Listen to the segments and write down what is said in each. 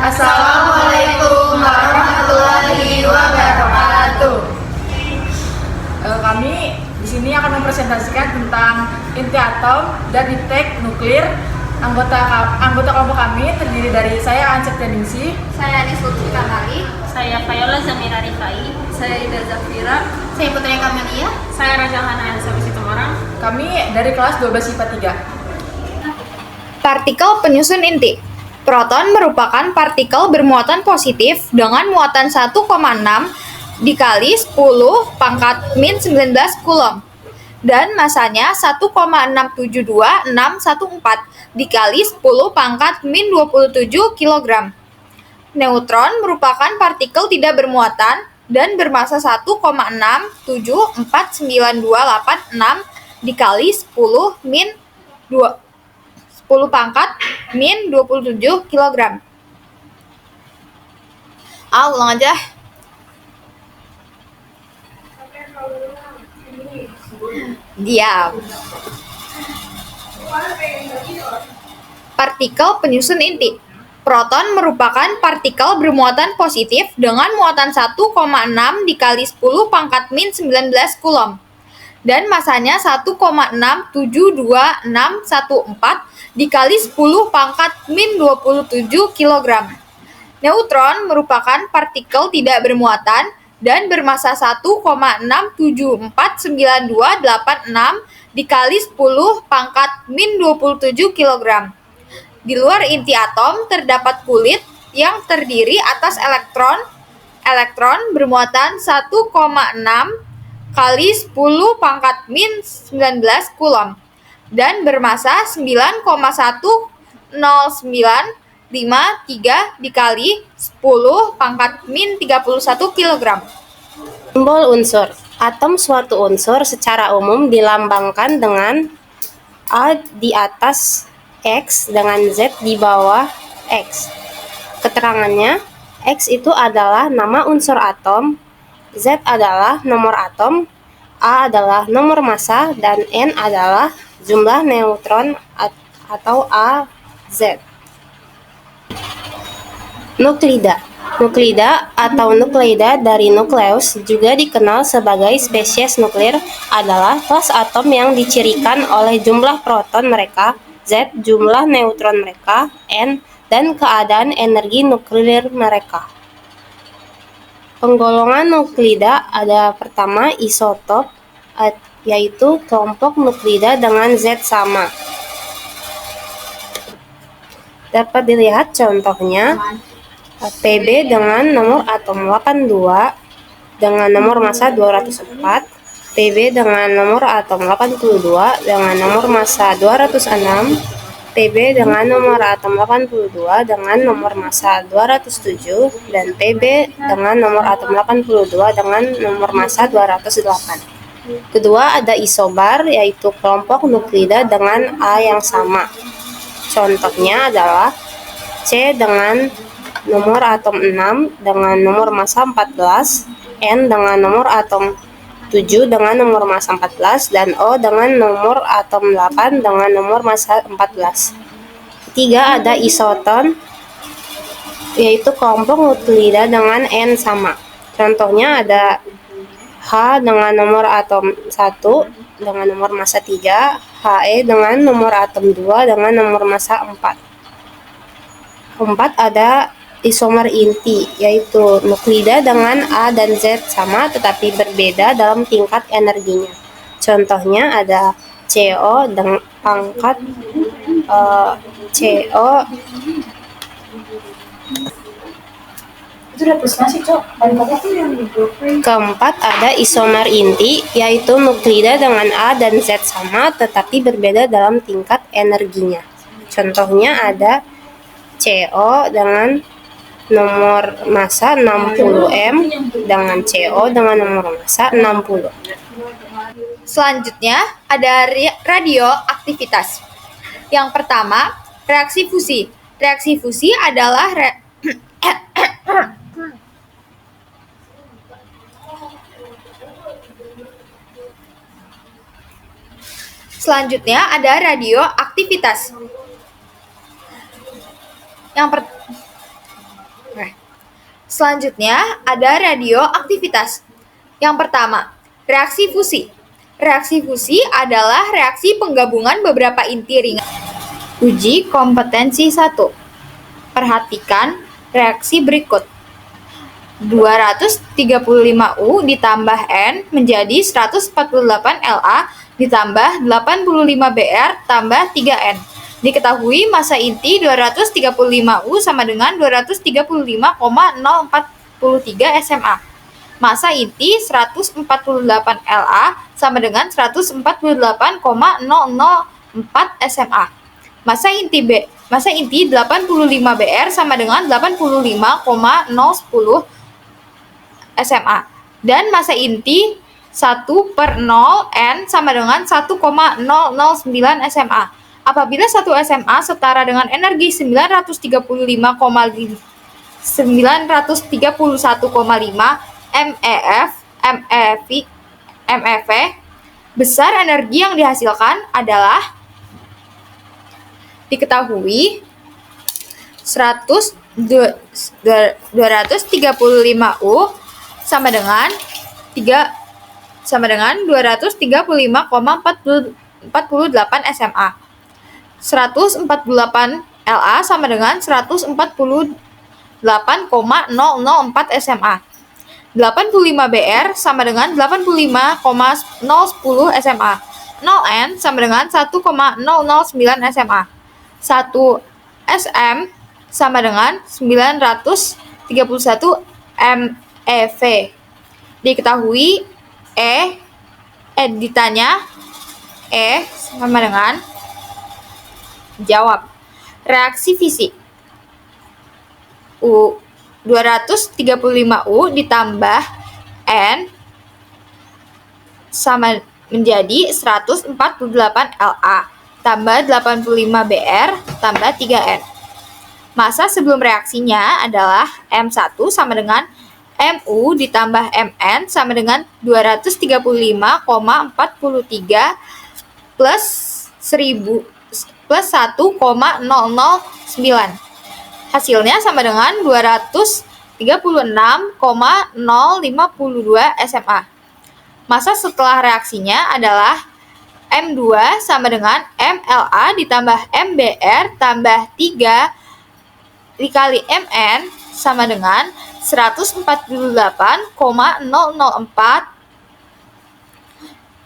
Assalamualaikum warahmatullahi wabarakatuh. Kami di sini akan mempresentasikan tentang inti atom dan detek nuklir. Anggota kelompok kami terdiri dari saya Ansep Teningsi, saya Anis Lutfi Kamali, saya Fayola Zamira Rifai, saya Ida Zafira, saya Putri Kamalia, saya Raja Hana Elsa Situmorang. Kami dari kelas 12 IPA 3. Partikel penyusun inti. Proton merupakan partikel bermuatan positif dengan muatan 1,6 dikali 10 pangkat min 19 Coulomb dan masanya 1,672614 dikali 10 pangkat min 27 kg. Neutron merupakan partikel tidak bermuatan dan bermasa 1,674926 dikali 10 min 10 pangkat min 27 kg. Ulang aja. Diam. Partikel penyusun inti. Proton merupakan partikel bermuatan positif dengan muatan 1,6 dikali 10 pangkat min 19 Coulomb dan masanya 1,672614 dikali 10 pangkat min 27 kg. Neutron merupakan partikel tidak bermuatan dan bermasa 1,674926 dikali 10 pangkat min 27 kg. Di luar inti atom terdapat kulit yang terdiri atas elektron. Elektron bermuatan 1,6 kali 10 pangkat min 19 Coulomb dan bermasa 9,109553 dikali 10 pangkat min 31 kg. Simbol unsur. Atom suatu unsur secara umum dilambangkan dengan A di atas X dengan Z di bawah X. Keterangannya, X itu adalah nama unsur atom, Z adalah nomor atom, A adalah nomor massa, dan N adalah jumlah neutron atau AZ. Nuklida. Nuklida atau nukleida dari nukleus, juga dikenal sebagai spesies nuklir, adalah kelas atom yang dicirikan oleh jumlah proton mereka, Z, jumlah neutron mereka, N, dan keadaan energi nuklir mereka. Penggolongan nuklida ada pertama isotop, yaitu kelompok nuklida dengan Z sama. Dapat dilihat contohnya, Pb dengan nomor atom 82 dengan nomor massa 204, Pb dengan nomor atom 82 dengan nomor massa 206, Pb dengan nomor atom 82 dengan nomor massa 207, dan Pb dengan nomor atom 82 dengan nomor massa 208. Kedua ada isobar, yaitu kelompok nuklida dengan A yang sama. Contohnya adalah C dengan nomor atom 6 dengan nomor massa 14, N dengan nomor atom 7 dengan nomor massa 14, dan O dengan nomor atom 8 dengan nomor massa 14. Ketiga ada isoton, yaitu kelompok nuklida dengan N sama. Contohnya ada H dengan nomor atom 1 dengan nomor massa 3, He dengan nomor atom 2 dengan nomor massa 4. Keempat ada isomer inti, yaitu nuklida dengan A dan Z sama tetapi berbeda dalam tingkat energinya. Contohnya ada CO dengan pangkat CO. Keempat ada isomer inti, yaitu nuklida dengan A dan Z sama tetapi berbeda dalam tingkat energinya. Contohnya ada CO dengan nomor massa 60M dengan CO dengan nomor massa 60. Selanjutnya ada radioaktivitas. Yang pertama, reaksi fusi. Reaksi fusi adalah Selanjutnya ada radioaktivitas. Selanjutnya ada radioaktivitas. Yang pertama, reaksi fusi. Reaksi fusi adalah reaksi penggabungan beberapa inti ringan. Uji kompetensi 1. Perhatikan reaksi berikut. 235U ditambah N menjadi 148 La ditambah 85 Br tambah 3N. Diketahui massa inti 235U sama dengan 235,043 SMA. Massa inti 148 La sama dengan 148,004 SMA. Massa inti 85 Br sama dengan 85,010 SMA. Dan massa inti 1/0 N sama dengan 1,009 SMA. Apabila 1 SMA setara dengan energi 931,5 MeV, besar energi yang dihasilkan adalah diketahui 235U sama dengan 235,48 SMA. 148 La sama dengan 148,004 SMA. 85 Br sama dengan 85,010 SMA. 0N sama dengan 1,009 SMA. 1 SM sama dengan 931 MeV. Diketahui ditanya sama dengan jawab. Reaksi fisik. 235U ditambah N sama menjadi 148 La tambah 85 Br tambah 3N. Massa sebelum reaksinya adalah M1 sama dengan Mu ditambah Mn sama dengan 235,43 plus 1,009. Hasilnya sama dengan 236,052 SMA. Massa setelah reaksinya adalah M2 sama dengan MLA ditambah MBr tambah 3 dikali Mn sama dengan 148,004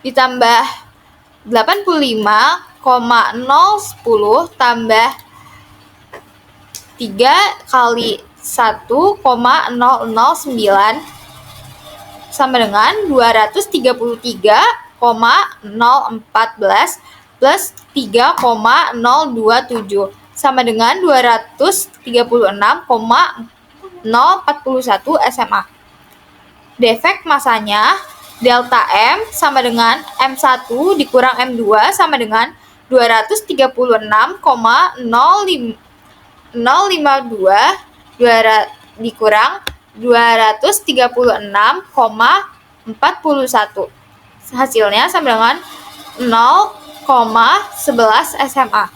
ditambah 85,010 tambah 3 kali 1,009 sama dengan 233,014 plus 3,027 sama dengan 236,041 SMA. Defek massanya delta M sama dengan M1 dikurang M2 sama dengan 236,052 dikurang 236,41. Hasilnya sama dengan 0,11 SMA.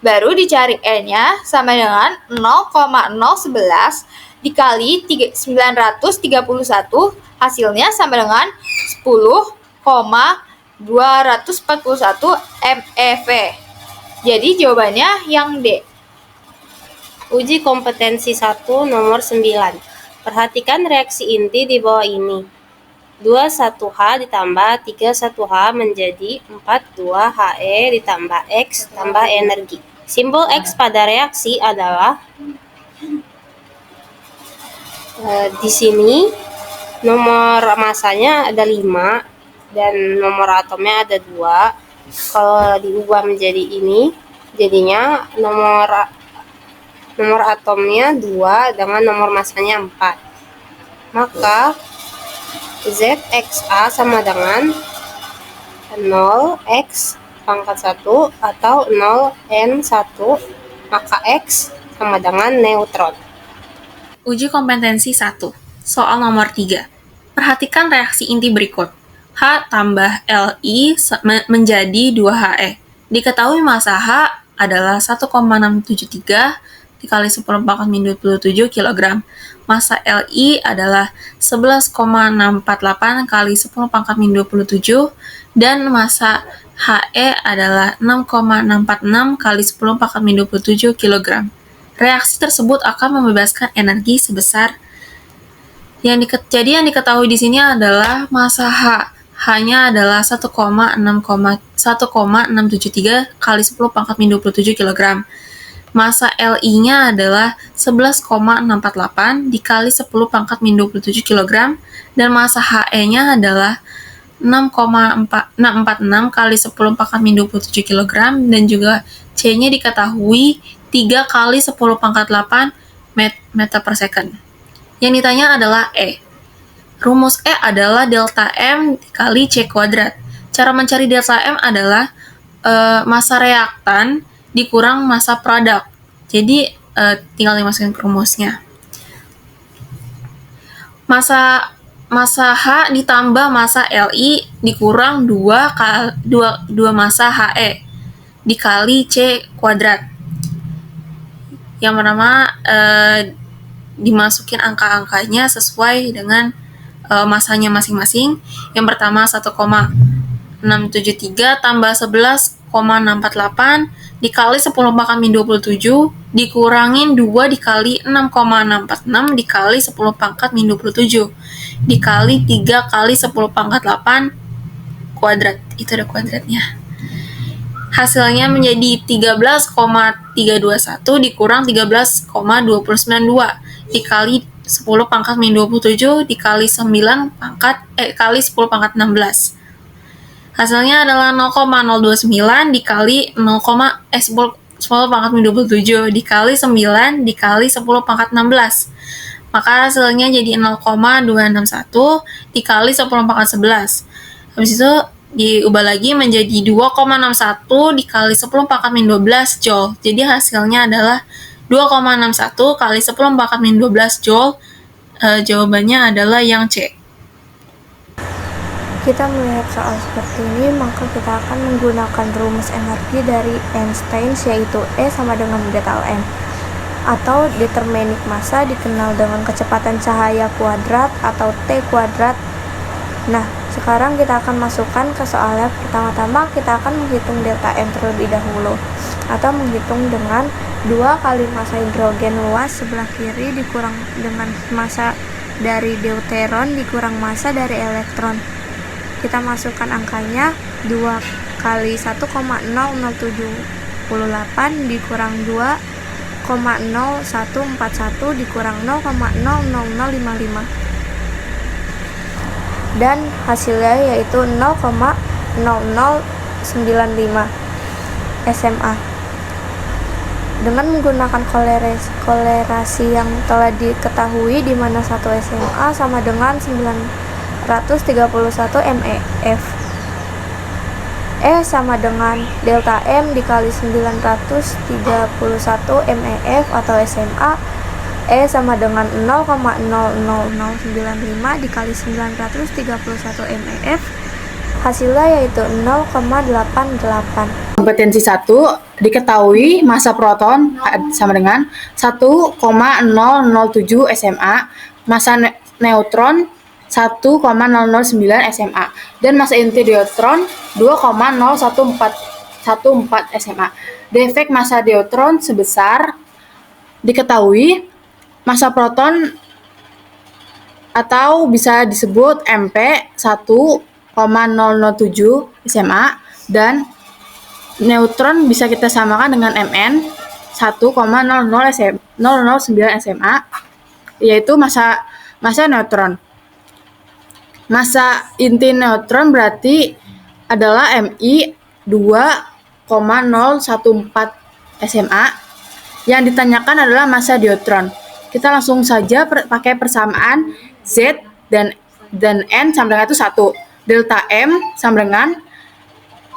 Baru dicari N-nya sama dengan 0,011 dikali 931, hasilnya sama dengan 10,241 MeV. Jadi jawabannya yang D. Uji kompetensi 1 nomor 9. Perhatikan reaksi inti di bawah ini. 21H ditambah 31H menjadi 42He ditambah X tambah energi. Simbol X pada reaksi adalah di sini nomor massanya ada 5 dan nomor atomnya ada 2. Kalau diubah menjadi ini, jadinya nomor atomnya 2 dengan nomor massanya 4. Maka ZXA sama dengan 0x pangkat 1 atau 0n1, maka X sama dengan neutron. Uji kompetensi 1. Soal nomor 3. Perhatikan reaksi inti berikut. H tambah Li menjadi 2He. Diketahui massa H adalah 1,673 dikali 10 pangkat min 27 kg. Masa Li adalah 11,648 kali 10 pangkat min 27 dan masa He adalah 6,646 kali 10 pangkat min 27 kg. Reaksi tersebut akan membebaskan energi sebesar jadi yang diketahui di sini adalah masa H-nya adalah 1,673 kali 10 pangkat min 27 kg. Masa Li-nya adalah 11,648 dikali 10 pangkat min 27 kg dan masa He-nya adalah 6,646 kali 10 pangkat min 27 kg dan juga C-nya diketahui 3 kali 10 pangkat 8 meter per second. Yang ditanya adalah E. Rumus E adalah delta M dikali C kuadrat. Cara mencari delta M adalah masa reaktan dikurang masa produk. Jadi tinggal dimasukin ke rumusnya. Masa H ditambah masa Li dikurang 2 masa He dikali C kuadrat. Yang pertama dimasukin angka-angkanya sesuai dengan masanya masing-masing. Yang pertama 1,673 tambah 11,648 dikali 10 pangkat min 27 dikurangin 2 dikali 6,646 dikali 10 pangkat min 27 dikali 3 kali 10 pangkat 8 kuadrat. Itu ada kuadratnya. Hasilnya menjadi 13,321 dikurang 13,292 dikali 10 pangkat min 27 dikali 9 pangkat kali 10 pangkat 16. Hasilnya adalah 0,029 dikali 10 pangkat min 27 dikali 9 dikali 10 pangkat 16. Maka hasilnya jadi 0,261 dikali 10 pangkat 11. Habis itu diubah lagi menjadi 2,61 dikali 10 pangkat min 12 joule. Jadi hasilnya adalah 2,61 kali 10 pangkat min 12 joule. Jawabannya adalah yang C. Kita melihat soal seperti ini, maka kita akan menggunakan rumus energi dari Einstein, yaitu E sama dengan delta M. Atau determinik massa dikenal dengan kecepatan cahaya kuadrat atau T kuadrat. Nah, sekarang kita akan masukkan ke soalnya. Pertama-tama kita akan menghitung delta M terlebih dahulu, atau menghitung dengan 2 kali massa hidrogen luas sebelah kiri dikurang dengan massa dari deuteron dikurang massa dari elektron. Kita masukkan angkanya 2 kali 1,0078 dikurang 2,0141 dikurang 0,00055 dan hasilnya yaitu 0,0095 SMA. Dengan menggunakan kolerasi yang telah diketahui, di mana 1 SMA sama dengan 931 MEF. E sama dengan delta M dikali 931 MEF atau SMA. E sama dengan 0,00095 dikali 931 MEF. Hasilnya yaitu 0,88. Kompetensi 1, diketahui massa proton sama dengan 1,007 SMA, massa neutron 1,009 SMA, dan massa inti deuteron 2,0114 SMA. Defek massa deuteron sebesar, diketahui massa proton atau bisa disebut MP 1,007 SMA dan neutron bisa kita samakan dengan MN 1,009 SMA, yaitu massa neutron. Massa inti neutron berarti adalah MI 2,014 SMA. Yang ditanyakan adalah massa deuteron. Kita langsung saja pakai persamaan Z dan N sama dengan itu 1. Delta M sama dengan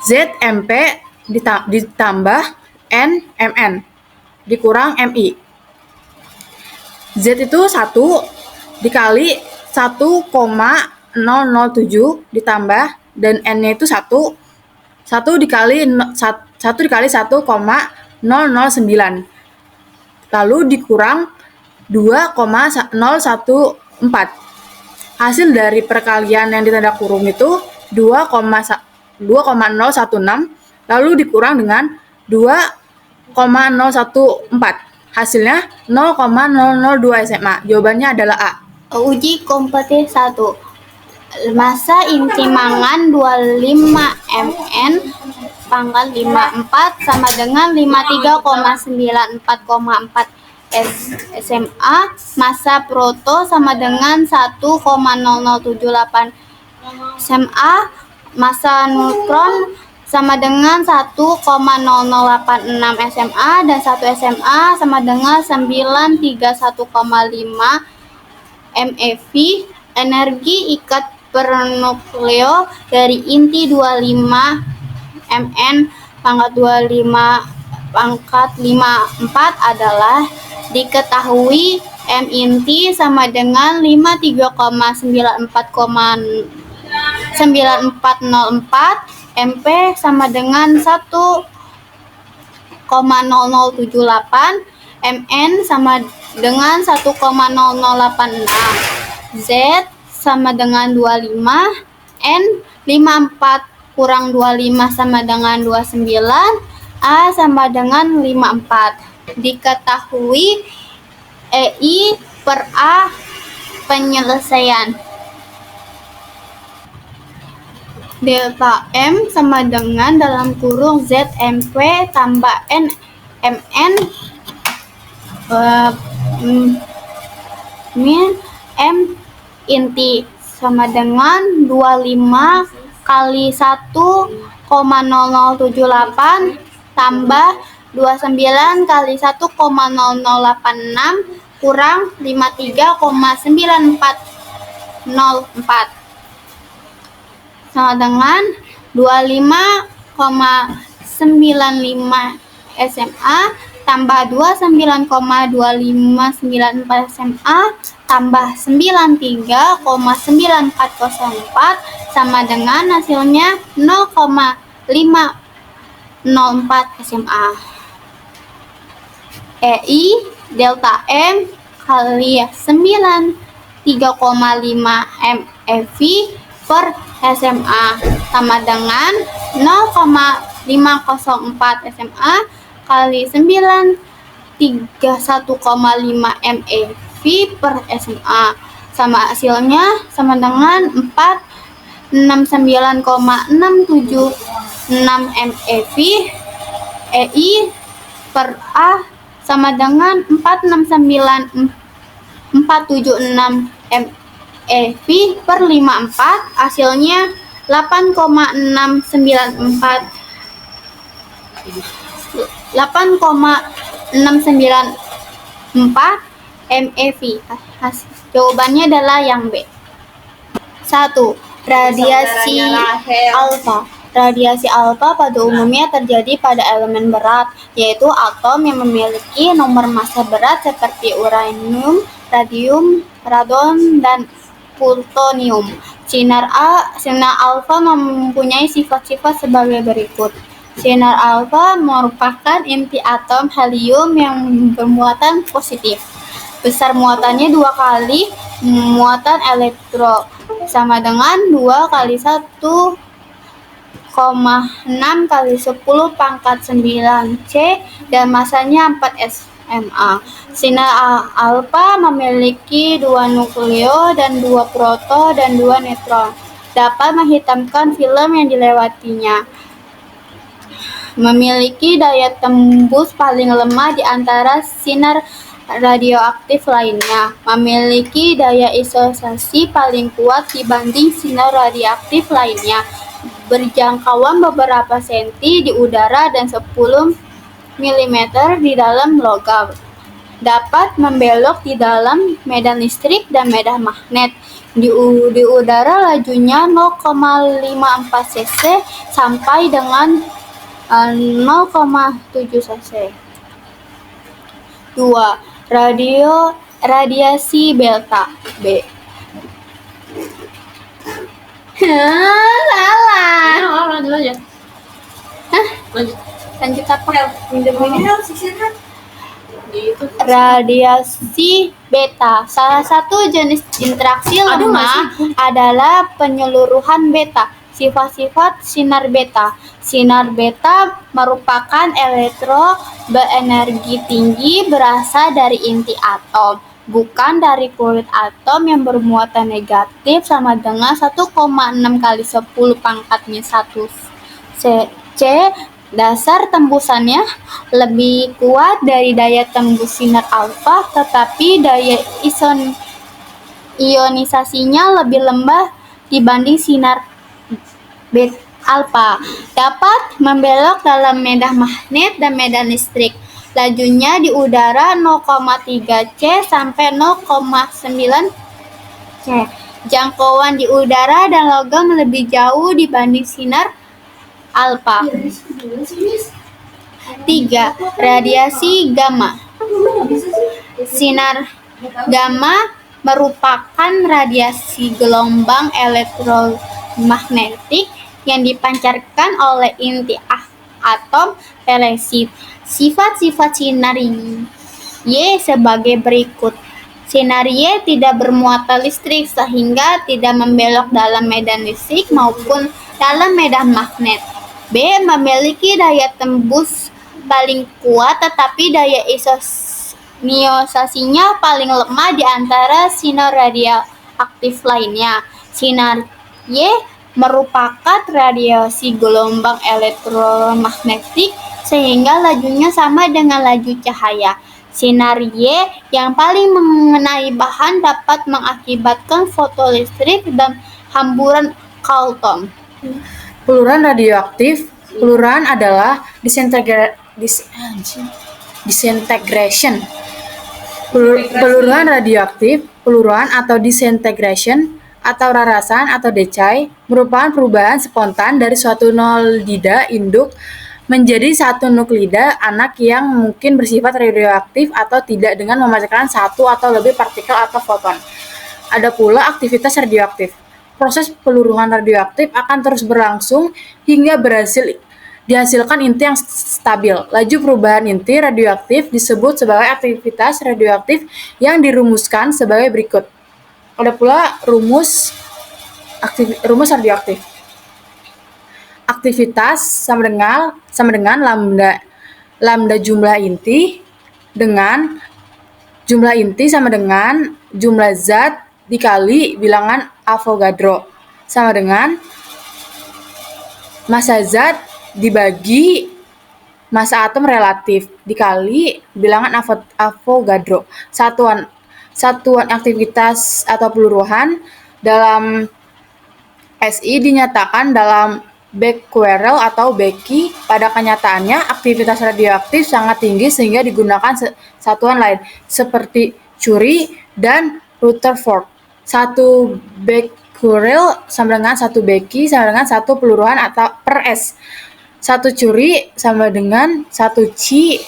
ZMP ditambah NMN dikurang MI. Z itu 1 dikali 1,007 ditambah dan N-nya itu 1 dikali 1,009. lalu dikurang 2,014. Hasil dari perkalian yang ditanda kurung itu 2,016 lalu dikurang dengan 2,014. Hasilnya 0,002 SMA. Jawabannya adalah A. Uji kompetisi 1. Massa inti mangan 25 mN pangkat 54 sama dengan 53,94,4 SMA. Massa proto sama dengan 1,0078 SMA. Massa neutron sama dengan 1,0086 SMA dan 1 SMA sama dengan 931,5 MeV. Energi ikat per nukleo dari inti 25 mN pangkat 25 pangkat 54 adalah diketahui M inti sama dengan 53,94,9404, MP sama dengan 1,0078, MN sama dengan 1,0086, Z sama dengan 25, N 54 kurang 25 sama dengan 29, A sama dengan 54. Diketahui EI per A penyelesaian. Delta M sama dengan dalam kurung ZMP tambah N MN min M inti sama dengan 25 kali 1,0078 tambah 29 kali 1,0086 kurang 53,9404 sama dengan 25,95 SMA tambah 29,2594 SMA tambah 93,9404 sama dengan hasilnya 0,504 SMA. EI delta M kali 9 3,5 MeV per SMA sama dengan 0,504 SMA kali 9 31,5 MeV per SMA sama hasilnya sama dengan 469,676 MeV. EI per A sama dengan 476 MeV per 54 hasilnya 8,694 MeV. Jawabannya adalah yang B. 1. Radiasi alfa. Radiasi alfa pada umumnya terjadi pada elemen berat, yaitu atom yang memiliki nomor massa berat seperti uranium, radium, radon, dan plutonium. Sinar alfa mempunyai sifat-sifat sebagai berikut. Sinar alfa merupakan inti atom helium yang bermuatan positif. Besar muatannya 2 kali muatan elektron sama dengan 2 kali 1,6 kali 10 pangkat 9 C dan masanya 4 SMA. Sinar alfa memiliki 2 nukleo dan 2 proton dan 2 neutron. Dapat menghitamkan film yang dilewatinya. Memiliki daya tembus paling lemah di antara sinar radioaktif lainnya. Memiliki daya isolasi paling kuat dibanding sinar radioaktif lainnya. Berjangkauan beberapa senti di udara dan 10 mm di dalam logam. Dapat membelok di dalam medan listrik dan medan magnet. Di udara lajunya 0,54 cc sampai dengan 0,7 cc. 2. Radiasi beta B. Salah. Lanjut aja. Lanjut apa? Radiasi beta. Salah satu jenis interaksi lemah adalah penyeluruhan beta. Sifat-sifat sinar beta. Sinar beta merupakan elektron berenergi tinggi berasal dari inti atom, bukan dari kulit atom yang bermuatan negatif sama dengan 1,6 kali 10 pangkatnya 1 C. Dasar tembusannya lebih kuat dari daya tembus sinar alfa, tetapi daya ionisasinya lebih lemah dibanding sinar beta alfa. Dapat membelok dalam medan magnet dan medan listrik. Lajunya di udara 0,3 C sampai 0,9 C. Jangkauan di udara dan logam lebih jauh dibanding sinar alfa. 3. Radiasi gamma. Sinar gamma merupakan radiasi gelombang elektromagnetik yang dipancarkan oleh inti atom pelesit. Sifat-sifat sinar Y sebagai berikut. Sinar Y tidak bermuatan listrik sehingga tidak membelok dalam medan listrik maupun dalam medan magnet. B. Memiliki daya tembus paling kuat tetapi daya ionisasinya paling lemah di antara sinar radioaktif lainnya. Sinar Y merupakan radiasi gelombang elektromagnetik sehingga lajunya sama dengan laju cahaya. Sinar Y yang paling mengenai bahan dapat mengakibatkan fotolistrik dan hamburan Carlton. Peluruhan radioaktif. Peluruhan adalah disintegration. Peluruhan radioaktif, peluruhan atau disintegration atau rarasan atau decay merupakan perubahan spontan dari suatu nuklida induk menjadi satu nuklida anak yang mungkin bersifat radioaktif atau tidak dengan memancarkan satu atau lebih partikel atau foton. Ada pula aktivitas radioaktif. Proses peluruhan radioaktif akan terus berlangsung hingga dihasilkan inti yang stabil. Laju perubahan inti radioaktif disebut sebagai aktivitas radioaktif yang dirumuskan sebagai berikut. Ada pula rumus radioaktif. Aktivitas sama dengan lambda jumlah inti dengan jumlah inti sama dengan jumlah zat dikali bilangan Avogadro sama dengan massa zat dibagi massa atom relatif dikali bilangan Avogadro. Satuan aktivitas atau peluruhan dalam SI dinyatakan dalam Becquerel atau Becky. Pada kenyataannya, aktivitas radioaktif sangat tinggi sehingga digunakan satuan lain seperti Curie dan Rutherford. 1 Becquerel sama dengan 1 Becky sama dengan 1 peluruhan atau per S. 1 Curie sama dengan 1 Chi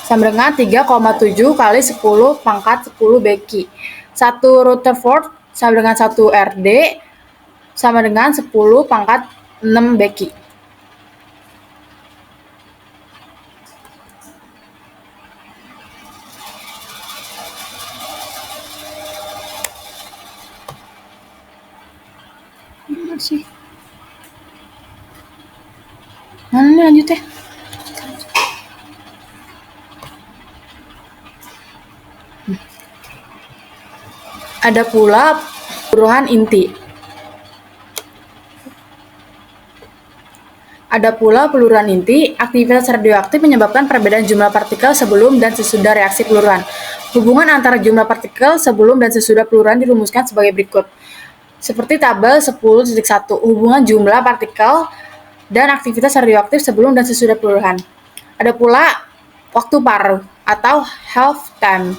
sama dengan 3,7 kali 10 pangkat 10 Becky. 1 Rutherford sama dengan 1 RD sama dengan 10 pangkat 6 Becky. Mana nih lanjut ya? Ada pula peluruhan inti. Aktivitas radioaktif menyebabkan perbedaan jumlah partikel sebelum dan sesudah reaksi peluruhan. Hubungan antara jumlah partikel sebelum dan sesudah peluruhan dirumuskan sebagai berikut. Seperti tabel 10.1, hubungan jumlah partikel dan aktivitas radioaktif sebelum dan sesudah peluruhan. Ada pula waktu paruh atau half time.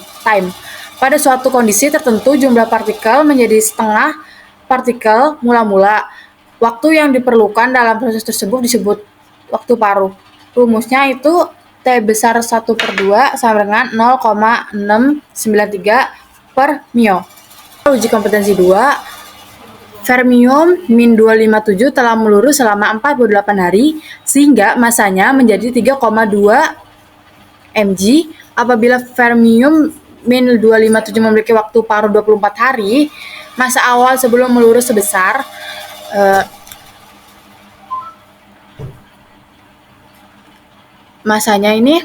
Pada suatu kondisi tertentu jumlah partikel menjadi setengah partikel mula-mula. Waktu yang diperlukan dalam proses tersebut disebut waktu paruh. Rumusnya itu T besar 1/2 sama dengan 0,693 per mio. Uji kompetensi 2. Fermium Min 257 telah melurus selama 48 hari sehingga masanya menjadi 3,2 mg Apabila fermium min 257 memiliki waktu paruh 24 hari, masa awal sebelum melurus sebesar masanya ini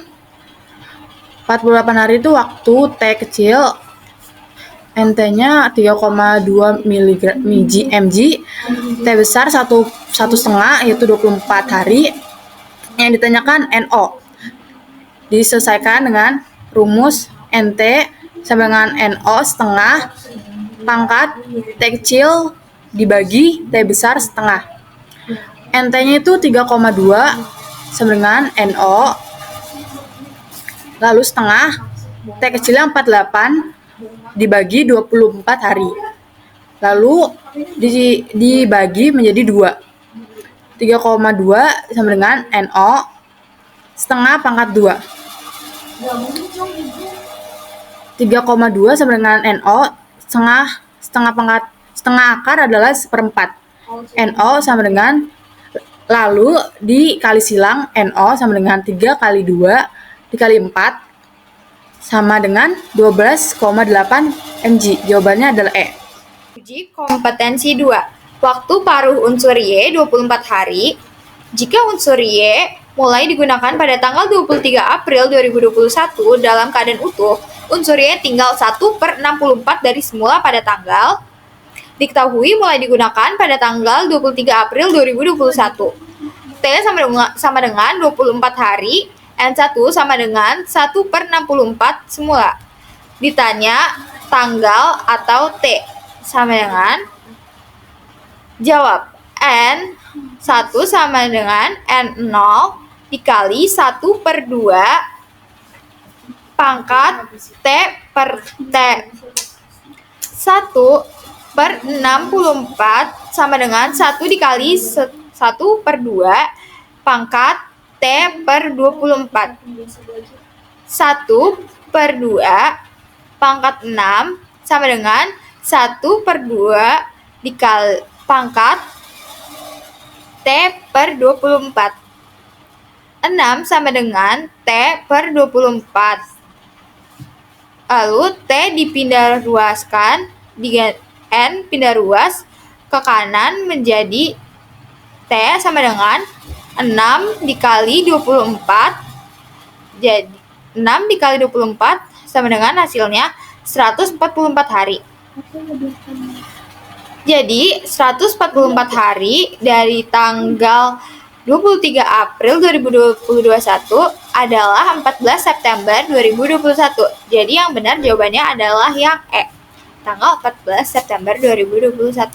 48 hari itu waktu T kecil, NT-nya 3,2 mg, T besar 1,5 yaitu 24 hari. Yang ditanyakan NO. Diselesaikan dengan rumus NT sama dengan NO setengah pangkat T kecil dibagi T besar setengah. NT-nya itu 3,2 sama dengan NO, lalu setengah T kecilnya 48 dibagi 24 hari, lalu dibagi menjadi 2. 3,2 sama dengan NO setengah pangkat 2. 3,2 sama dengan NO setengah akar adalah 1/4. NO sama dengan, lalu dikali silang, NO sama dengan 3 kali 2 dikali 4 sama dengan 12,8 mg. Jawabannya adalah E. Uji kompetensi 2. Waktu paruh unsur Y 24 hari. Jika unsur Y mulai digunakan pada tanggal 23 April 2021 dalam keadaan utuh, unsur Y tinggal 1/64 dari semula pada tanggal. Diketahui mulai digunakan pada tanggal 23 April 2021. T sama dengan 24 hari, N1 sama dengan 1/64 semula. Ditanya tanggal atau T sama dengan, jawab N1 sama dengan N0 dikali 1/2 pangkat T per T. 1/64 sama dengan 1 dikali 1/2 pangkat T per 24. 1/2 pangkat 6 sama dengan 1/2 dikali pangkat T per 24. 6 sama dengan T per 24. Lalu T dipindah ruaskan, N pindah ruas ke kanan menjadi T sama dengan 6 dikali 24. Jadi 6 dikali 24 sama dengan hasilnya 144 hari. Jadi 144 hari dari tanggal 23 April 2021 adalah 14 September 2021. Jadi yang benar jawabannya adalah yang E, tanggal 14 September 2021.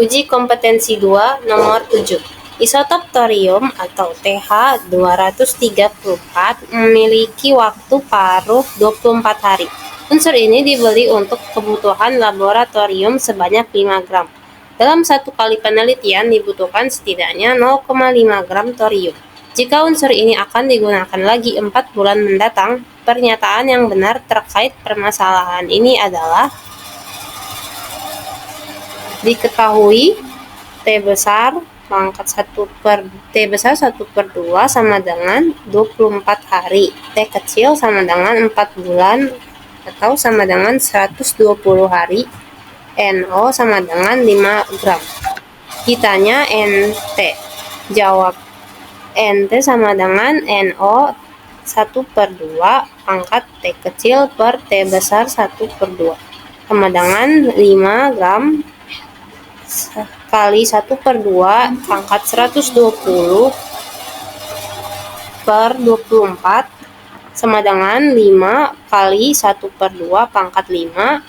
Uji kompetensi 2 nomor 7. Isotop thorium atau Th234 memiliki waktu paruh 24 hari. Unsur ini dibeli untuk kebutuhan laboratorium sebanyak 5 gram. Dalam satu kali penelitian dibutuhkan setidaknya 0,5 gram thorium. Jika unsur ini akan digunakan lagi 4 bulan mendatang, pernyataan yang benar terkait permasalahan ini adalah: diketahui T besar pangkat 1/2 sama dengan 24 hari. T kecil sama dengan 4 bulan atau sama dengan 120 hari. NO sama dengan 5 gram. Ditanya NT. Jawab NT sama dengan NO 1/2 pangkat T kecil per T besar 1/2 sama dengan 5 gram kali 1/2 pangkat 120 per 24 sama dengan 5 kali 1/2 pangkat 5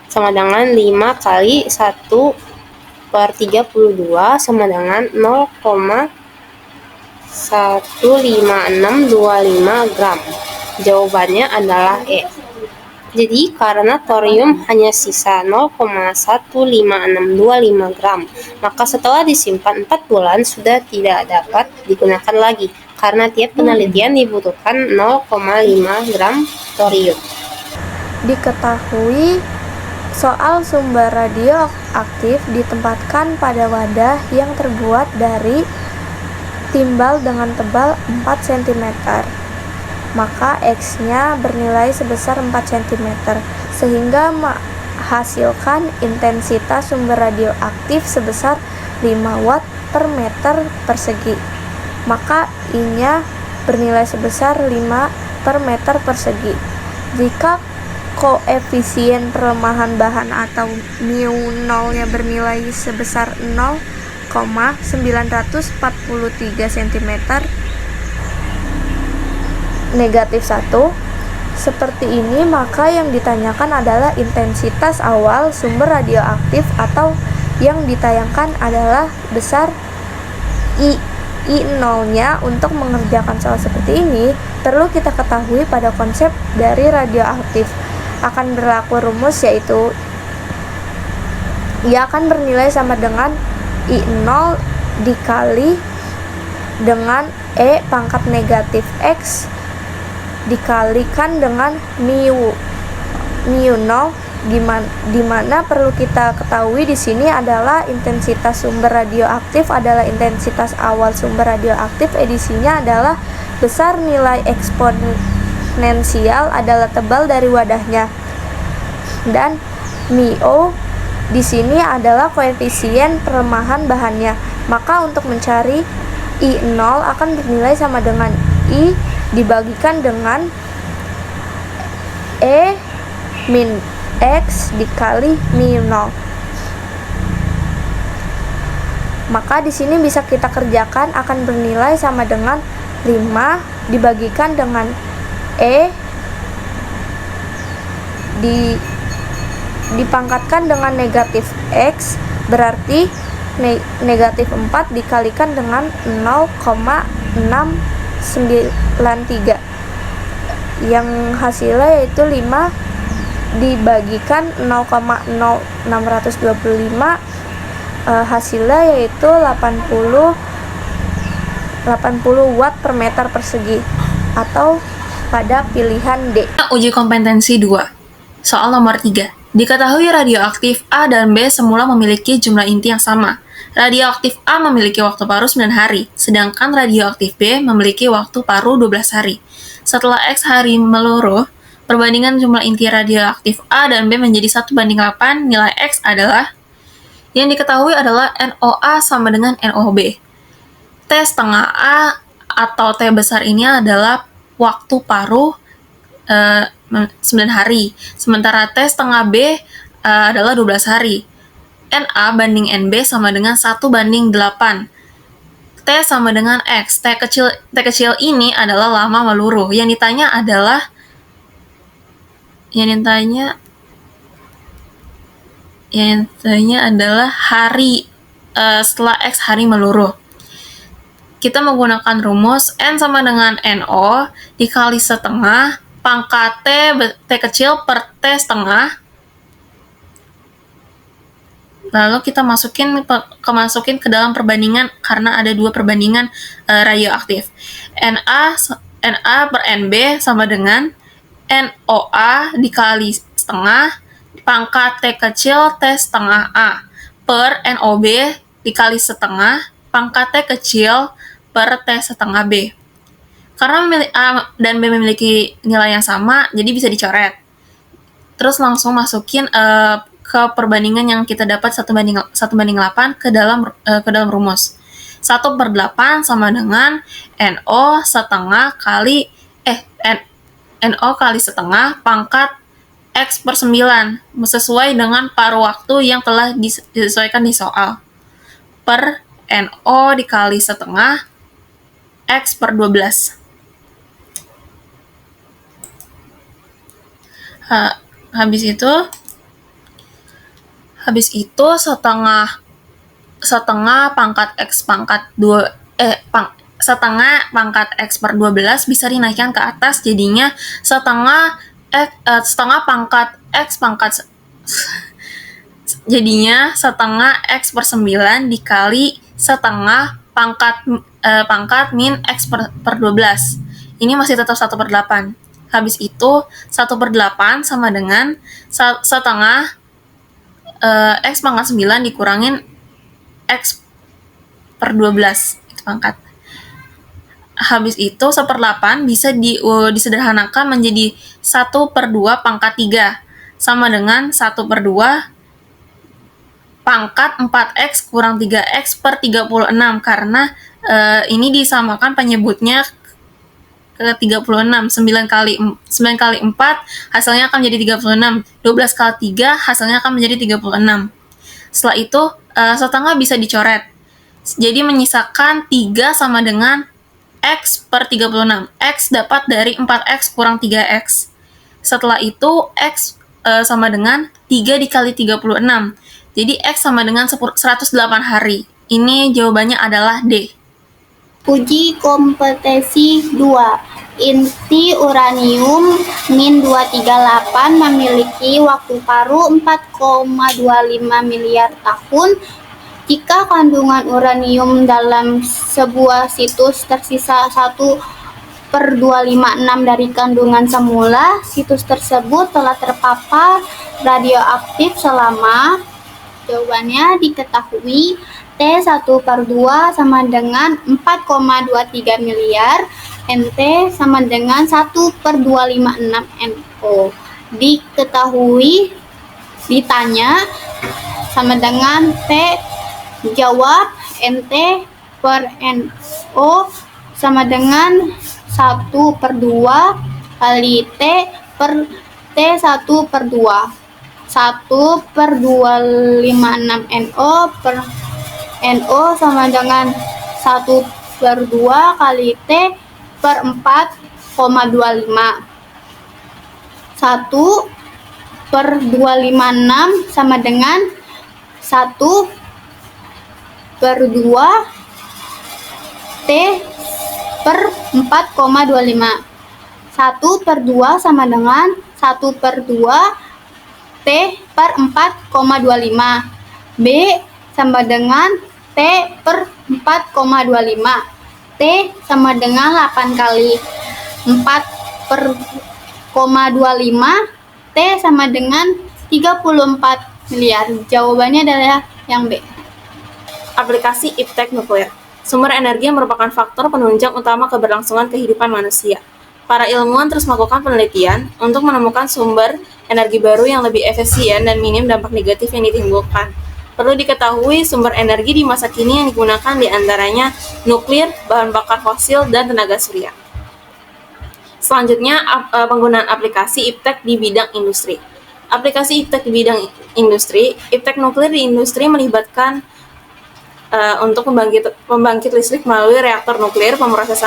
sama dengan 5 kali 1/32 sama dengan 0,15625 gram. Jawabannya adalah E. Jadi karena thorium hanya sisa 0,15625 gram, maka setelah disimpan 4 bulan sudah tidak dapat digunakan lagi karena tiap penelitian dibutuhkan 0,5 gram thorium. Diketahui soal sumber radioaktif ditempatkan pada wadah yang terbuat dari timbal dengan tebal 4 cm. maka X-nya bernilai sebesar 4 cm, sehingga menghasilkan intensitas sumber radioaktif sebesar 5 watt per meter persegi. Maka I-nya bernilai sebesar 5 per meter persegi. Jika koefisien pelemahan bahan atau μ0-nya bernilai sebesar 0,943 cm negatif 1 seperti ini, maka yang ditanyakan adalah intensitas awal sumber radioaktif, atau yang ditayangkan adalah besar I0-nya. Untuk mengerjakan soal seperti ini, perlu kita ketahui pada konsep dari radioaktif akan berlaku rumus, yaitu ia akan bernilai sama dengan I0 dikali dengan E pangkat negatif X dikalikan dengan mu 0, dimana perlu kita ketahui di sini adalah intensitas sumber radioaktif adalah intensitas awal sumber radioaktif, edisinya adalah besar, nilai eksponensial adalah tebal dari wadahnya, dan μO di sini adalah koefisien pelemahan bahannya. Maka untuk mencari I0 akan bernilai sama dengan I dibagikan dengan E min X dikali μ0. Maka di sini bisa kita kerjakan, akan bernilai sama dengan 5 dibagikan dengan E dipangkatkan dengan negatif X, berarti negatif 4 dikalikan dengan 0,693, yang hasilnya yaitu 5 dibagikan 0,0625, hasilnya yaitu 80 watt per meter persegi, atau pada pilihan D. Uji kompetensi 2. Soal nomor 3. Diketahui radioaktif A dan B semula memiliki jumlah inti yang sama. Radioaktif A memiliki waktu paruh 9 hari, sedangkan radioaktif B memiliki waktu paruh 12 hari. Setelah X hari meluruh, perbandingan jumlah inti radioaktif A dan B menjadi 1:8. Nilai X adalah, yang diketahui adalah NOA sama dengan NOB. T setengah A atau T besar ini adalah waktu paruh 9 hari, sementara T setengah B adalah 12 hari. NA banding NB sama dengan 1:8. T sama dengan X. T kecil ini adalah lama meluruh. Yang ditanya adalah hari setelah X hari meluruh. Kita menggunakan rumus N sama dengan NO dikali setengah pangkat T kecil per T setengah. Lalu kita masukin ke dalam perbandingan, karena ada 2 perbandingan radioaktif. NA per NB sama dengan NOA dikali setengah pangkat T kecil T setengah A per NOB dikali setengah pangkat T kecil per T setengah B. Karena A dan B memiliki nilai yang sama, jadi bisa dicoret. Terus langsung masukin ke perbandingan yang kita dapat 1:8 ke dalam rumus. 1/8 sama dengan NO setengah kali NO kali setengah pangkat X per 9, sesuai dengan paruh waktu yang telah disesuaikan di soal, per NO dikali setengah X per 12. Habis itu setengah pangkat X pangkat 2 setengah pangkat X per 12 bisa dinaikkan ke atas, jadinya setengah pangkat X pangkat jadinya setengah X per 9 dikali setengah pangkat min X per 12. Ini masih tetap 1/8. Habis itu 1/8 sama dengan setengah X pangkat 9 dikurangin X per 12 itu pangkat. Habis itu 1/8 bisa disederhanakan menjadi 1/2 pangkat 3 sama dengan 1/2 pangkat 4x kurang 3x per 36 karena ini disamakan penyebutnya ke 36. 9 kali 4 hasilnya akan menjadi 36. 12 kali 3 hasilnya akan menjadi 36. Setelah itu setengah bisa dicoret. Jadi menyisakan 3 sama dengan X per 36. X dapat dari 4X kurang 3X. Setelah itu X sama dengan 3 dikali 36. Jadi X sama dengan 108 hari. Ini jawabannya adalah D. Uji kompetensi 2. Inti uranium Min 238 memiliki waktu paruh 4,25 miliar tahun. Jika kandungan uranium dalam sebuah situs tersisa 1/256 dari kandungan semula, situs tersebut telah terpapar radioaktif selama, jawabannya diketahui, T1/2 sama dengan 4,23 miliar, NT sama dengan 1/256 NO. Diketahui, ditanya, sama dengan T, jawab NT per NO sama dengan 1/2 kali T per T1/2. 1/256 NO per NO sama dengan 1/2 kali T per 4,25. 1/256 sama dengan 1/2 T per 4,25. 1/2 sama dengan 1/2 T per 4,25. B sama dengan T per 4,25. T sama dengan 8 kali 4/4,25. T sama dengan 34 miliar. Jawabannya adalah yang B. Aplikasi iptek nuklir. Sumber energi yang merupakan faktor penunjang utama keberlangsungan kehidupan manusia. Para ilmuwan terus melakukan penelitian untuk menemukan sumber energi baru yang lebih efisien dan minim dampak negatif yang ditimbulkan. Perlu diketahui, sumber energi di masa kini yang digunakan diantaranya nuklir, bahan bakar fosil, dan tenaga surya. Selanjutnya, penggunaan aplikasi iptek di bidang industri. Aplikasi iptek di bidang industri, iptek nuklir di industri melibatkan untuk pembangkit listrik melalui reaktor nuklir, proses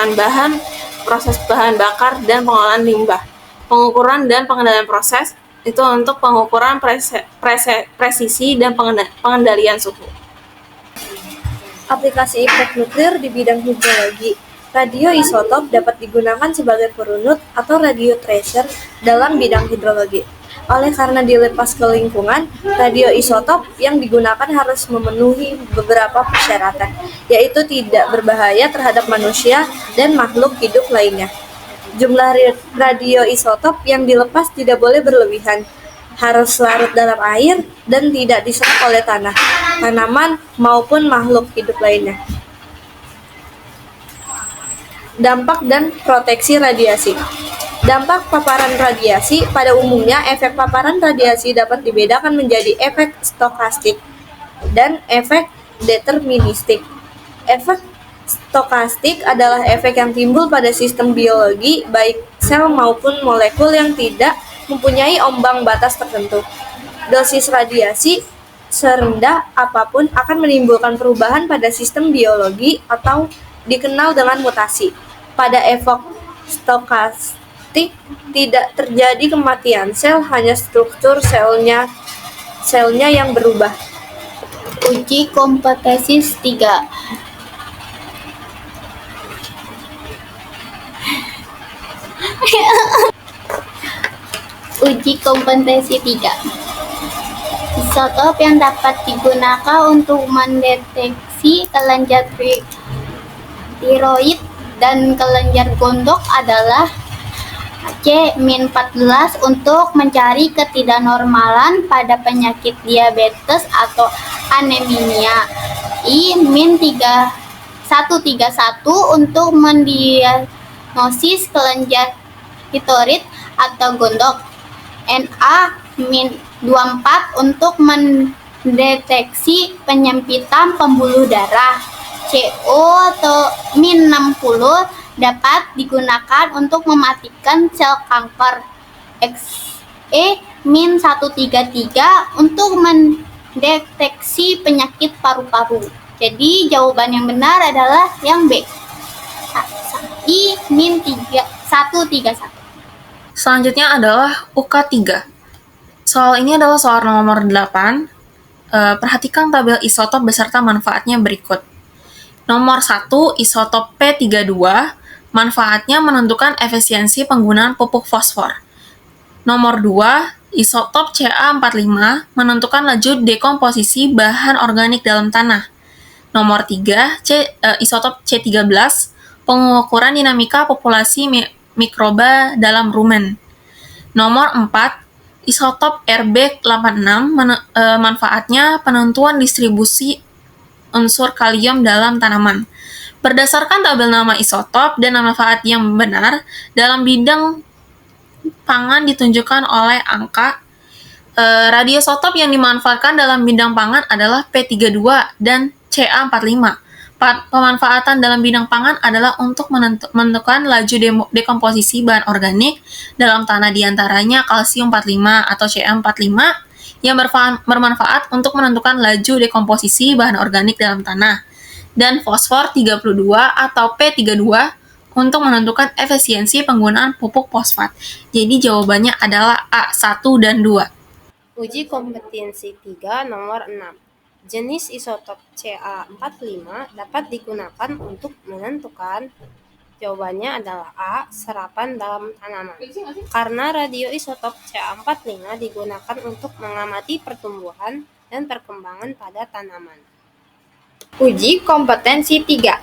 bahan bakar, dan pengolahan limbah. Pengukuran dan pengendalian proses itu untuk pengukuran presisi dan pengendalian suhu. Aplikasi iptek nuklir di bidang hidrologi. Radioisotop dapat digunakan sebagai perunut atau radio tracer dalam bidang hidrologi. Oleh karena dilepas ke lingkungan, radioisotop yang digunakan harus memenuhi beberapa persyaratan, yaitu tidak berbahaya terhadap manusia dan makhluk hidup lainnya. Jumlah radioisotop yang dilepas tidak boleh berlebihan, harus larut dalam air dan tidak diserap oleh tanah, tanaman, maupun makhluk hidup lainnya. Dampak dan proteksi radiasi. Dampak paparan radiasi. Pada umumnya, efek paparan radiasi dapat dibedakan menjadi efek stokastik dan efek deterministik. Efek stokastik adalah efek yang timbul pada sistem biologi, baik sel maupun molekul yang tidak mempunyai ambang batas tertentu. Dosis radiasi serendah apapun akan menimbulkan perubahan pada sistem biologi atau dikenal dengan mutasi. Pada efek stokastik tidak terjadi kematian sel, hanya struktur selnya yang berubah. Uji kompetensi 3. Uji kompetensi 3. Isotop yang dapat digunakan untuk mendeteksi kelenjar tiroid dan kelenjar gondok adalah C-14 untuk mencari ketidaknormalan pada penyakit diabetes atau anemia, I-3 131 untuk mendiagnosis kelenjar pituit atau gondok, Na-24 untuk mendeteksi penyempitan pembuluh darah, CO atau -60 dapat digunakan untuk mematikan sel kanker, Xe-133 untuk mendeteksi penyakit paru-paru. Jadi jawaban yang benar adalah yang B. I-131. Selanjutnya adalah UK3. Soal ini adalah soal nomor 8. Perhatikan tabel isotop beserta manfaatnya berikut. Nomor 1, isotop P32, manfaatnya menentukan efisiensi penggunaan pupuk fosfor. Nomor 2, isotop Ca45, menentukan laju dekomposisi bahan organik dalam tanah. Nomor 3, isotop C13, pengukuran dinamika populasi mikroba dalam rumen. Nomor 4, isotop Rb86, manfaatnya penentuan distribusi unsur kalium dalam tanaman. Berdasarkan tabel nama isotop dan manfaat yang benar, dalam bidang pangan ditunjukkan oleh angka. Radioisotop yang dimanfaatkan dalam bidang pangan adalah P32 dan Ca45. Pemanfaatan dalam bidang pangan adalah untuk menentukan laju dekomposisi bahan organik dalam tanah, diantaranya kalsium 45 atau Ca45 yang bermanfaat untuk menentukan laju dekomposisi bahan organik dalam tanah, dan fosfor 32 atau P32 untuk menentukan efisiensi penggunaan pupuk fosfat. Jadi jawabannya adalah A, 1 dan 2. Uji kompetensi 3 nomor 6. Jenis isotop Ca45 dapat digunakan untuk menentukan. Jawabannya adalah A, serapan dalam tanaman. Karena radioisotop Ca45 digunakan untuk mengamati pertumbuhan dan perkembangan pada tanaman. Uji kompetensi 3.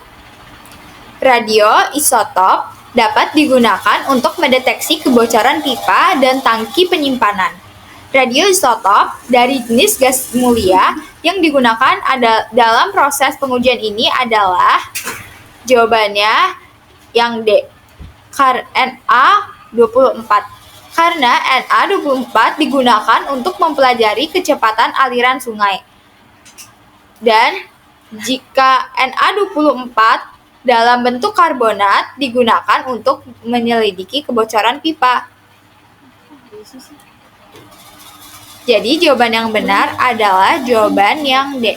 Radioisotop dapat digunakan untuk mendeteksi kebocoran pipa dan tangki penyimpanan. Radioisotop dari jenis gas mulia yang digunakan dalam proses pengujian ini adalah jawabannya yang D, Na24. Karena Na24 digunakan untuk mempelajari kecepatan aliran sungai. Dan jika Na24 dalam bentuk karbonat digunakan untuk menyelidiki kebocoran pipa. Jadi jawaban yang benar adalah jawaban yang D.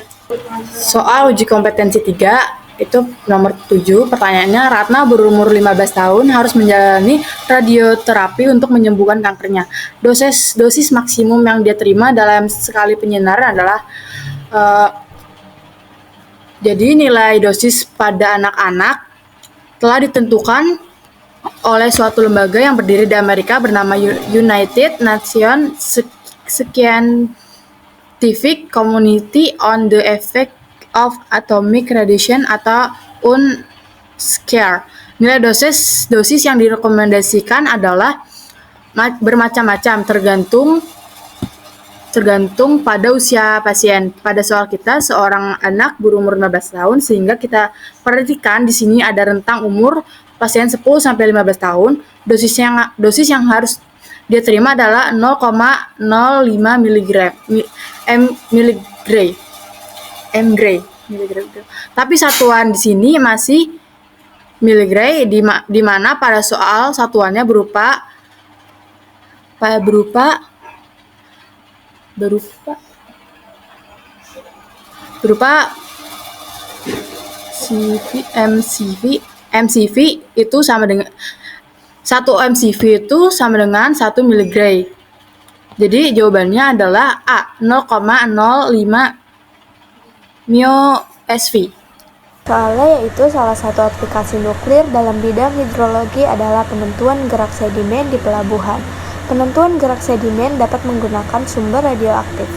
Soal uji kompetensi 3 itu nomor 7, pertanyaannya Ratna berumur 15 tahun harus menjalani radioterapi untuk menyembuhkan kankernya. Dosis maksimum yang dia terima dalam sekali penyinaran adalah jadi nilai dosis pada anak-anak telah ditentukan oleh suatu lembaga yang berdiri di Amerika bernama United Nations Scientific Community on the Effect of Atomic Radiation atau UNSCEAR. Nilai dosis yang direkomendasikan adalah bermacam-macam tergantung pada usia pasien. Pada soal kita, seorang anak berumur 15 tahun, sehingga kita perhatikan di sini ada rentang umur pasien 10 sampai 15 tahun. Dosis yang harus dia terima adalah 0,05 mg. Tapi satuan di sini masih miligray, di mana pada soal satuannya berupa MCV itu sama dengan 1 MCV itu sama dengan 1 mg. Jadi jawabannya adalah A, 0,05 μSV. Soalnya yaitu salah satu aplikasi nuklir dalam bidang hidrologi adalah penentuan gerak sedimen di pelabuhan. Penentuan gerak sedimen dapat menggunakan sumber radioaktif.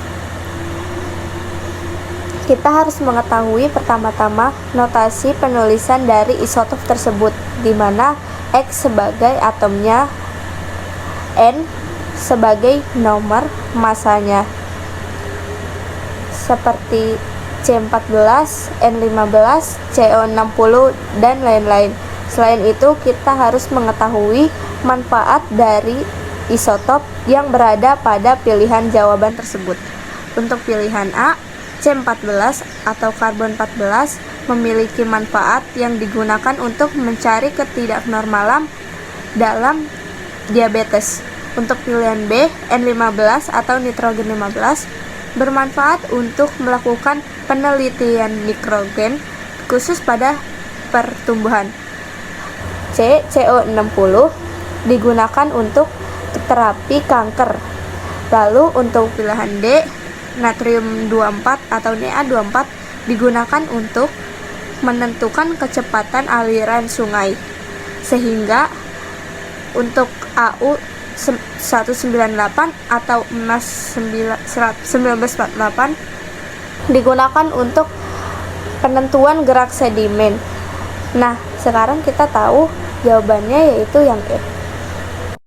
Kita harus mengetahui pertama-tama notasi penulisan dari isotop tersebut, di mana X sebagai atomnya, N sebagai nomor masanya. Seperti C14, N15, CO60, dan lain-lain. Selain itu, kita harus mengetahui manfaat dari isotop yang berada pada pilihan jawaban tersebut. Untuk pilihan A, C14 atau karbon 14 memiliki manfaat yang digunakan untuk mencari ketidaknormalan dalam diabetes. Untuk pilihan B, N15 atau nitrogen 15 bermanfaat untuk melakukan penelitian nitrogen khusus pada pertumbuhan. C, CO60 digunakan untuk terapi kanker. Lalu untuk pilihan D, natrium 24 atau Na24 digunakan untuk menentukan kecepatan aliran sungai. Sehingga untuk AU 198 atau emas 1948 digunakan untuk penentuan gerak sedimen. Nah, sekarang kita tahu jawabannya yaitu yang E.